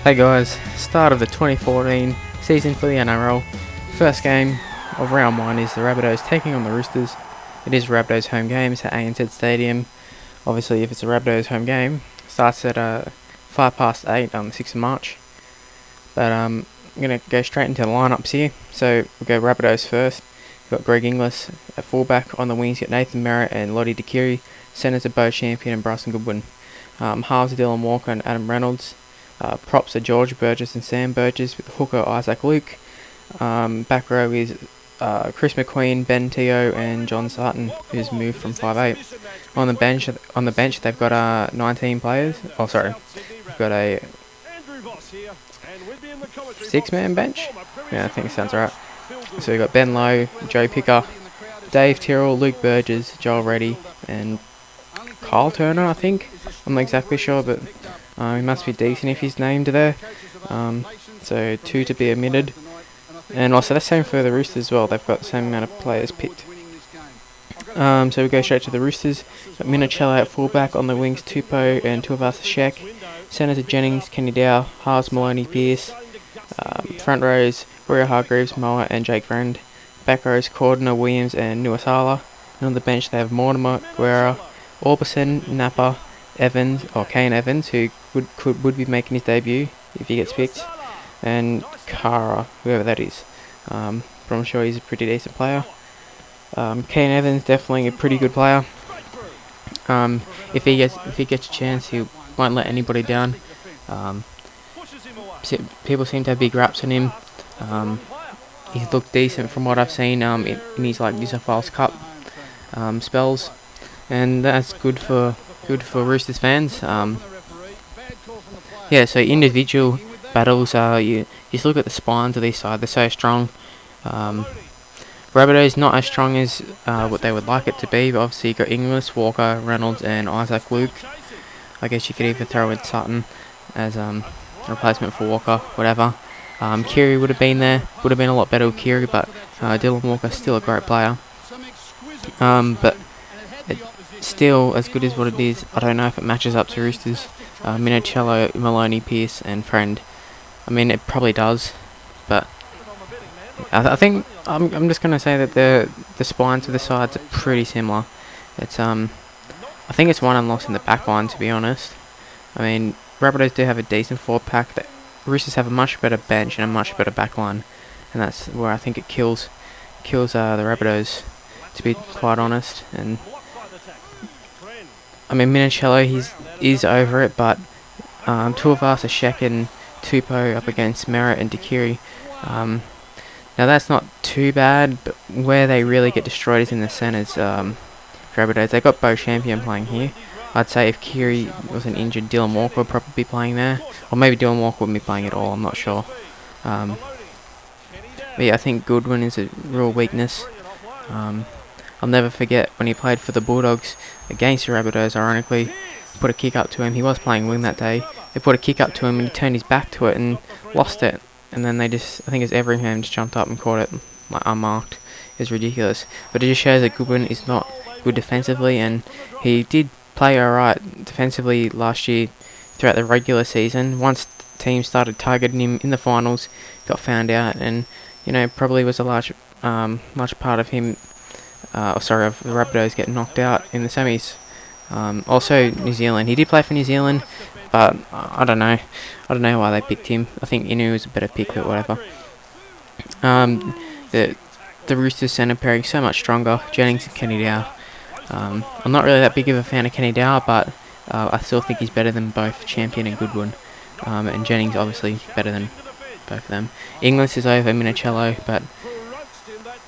Hey guys, start of the 2014 season for the NRL. First game of round 1 is the Rabbitohs taking on the Roosters. It is Rabbitohs home game, it's at ANZ Stadium. Obviously if it's a Rabbitohs home game, starts at 8:05 on the 6th of March. But I'm going to go straight into the lineups here. So we'll go Rabbitohs first. We've got Greg Inglis at fullback. On the wings you've got Nathan Merritt and Lote Tuquri. Centres are Bo Champion and Bryson Goodwin. Halves are Dylan Walker and Adam Reynolds. Props are George Burgess and Sam Burgess, with hooker Isaac Luke. Back row is Chris Mcqueen, Ben Teo and John Sutton, who's moved from 5'8". On the bench they've got 19 players. Oh sorry, we've got a 6-man bench. Yeah, I think it sounds right. So we've got Ben Lowe, Joe Picker, Dave Tyrrell, Luke Burgess, Joel Reddy and Kyle Turner, I think. I'm not exactly sure, but he must be decent if he's named there. So 2 to be omitted. And also the same for the Roosters as well. They've got the same amount of players picked. So we go straight to the Roosters. Got Minichello at fullback. On the wings Tupou and Tuivasa-Sheck. Centres are Jennings, Kenny-Dowell, Haas, Maloney, Pearce. Front rows Waerea-Hargreaves, Moa and Jake Friend. Back rows Cordner, Williams and Nuuausala. And on the bench they have Mortimer, Guerra, Aubusson, Napa, Evans, or Kane Evans, who would be making his debut if he gets picked, and Kara, whoever that is. But I'm sure he's a pretty decent player. Kane Evans definitely a pretty good player. If he gets a chance, he won't let anybody down. People seem to have big raps on him. He's looked decent from what I've seen in his New South Wales Cup spells, and that's good for Roosters fans. Yeah, so individual battles, you just look at the spines of this side, they're so strong. Rabbitohs not as strong as what they would like it to be, but obviously you've got Inglis, Walker, Reynolds and Isaac Luke. I guess you could even throw in Sutton as a replacement for Walker, whatever. Kiri would have been there, would have been a lot better with Kiri, but Dylan Walker's still a great player. But still, as good as what it is, I don't know if it matches up to Roosters. Minichello, Maloney, Pearce and Friend. I mean, it probably does, but I think I'm just gonna say that the spines of the sides are pretty similar. It's I think it's one unlocked in the back line, to be honest. I mean, Rabbitohs do have a decent forward pack. The Roosters have a much better bench and a much better back line, and that's where I think it kills the Rabbitohs, to be quite honest. And I mean, Minichello, he's over it, but Tuivasa-Sheck and Tupou up against Merritt and Tuquri. Now that's not too bad, but where they really get destroyed is in the centres. Rabbitohs, they got Bo Champion playing here. I'd say if Kiri wasn't injured, Dylan Walker would probably be playing there, or maybe Dylan Walker wouldn't be playing at all. I'm not sure. But yeah, I think Goodwin is a real weakness. I'll never forget when he played for the Bulldogs against the Rabbitohs, ironically, put a kick up to him. He was playing wing that day. They put a kick up to him and he turned his back to it and lost it. And then I think it's Everingham just jumped up and caught it like unmarked. It's ridiculous. But it just shows that Goodwin is not good defensively, and he did play alright defensively last year throughout the regular season. Once teams started targeting him in the finals, got found out, and probably was a large part of him. Of the Rabbitohs getting knocked out in the semis. Also New Zealand. He did play for New Zealand, but I don't know why they picked him. I think Inu was a better pick, but whatever. The Roosters centre pairing so much stronger. Jennings and Kenny-Dowell. I'm not really that big of a fan of Kenny-Dowell, but I still think he's better than both Champion and Goodwin. And Jennings obviously better than both of them. Inglis is over Minichello, but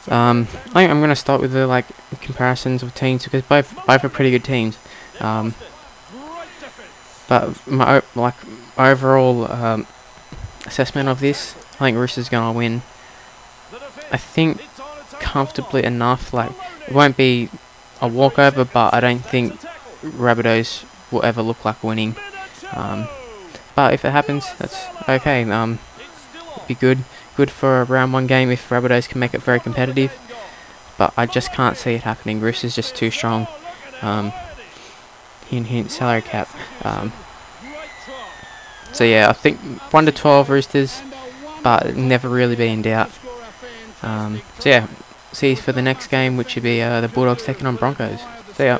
I think I'm going to start with the comparisons of teams, because both are pretty good teams. But my overall assessment of this, I think Roosters going to win. I think comfortably enough. It won't be a walkover, but I don't think Rabbitohs will ever look like winning. But if it happens, that's okay. It'd be good for a round 1 game if Rabbitohs can make it very competitive, but I just can't see it happening. Roosters just too strong. Hint, hint, salary cap. So yeah, I think 1 to 12 Roosters, but never really be in doubt. So yeah, see you for the next game, which would be the Bulldogs taking on Broncos. See ya.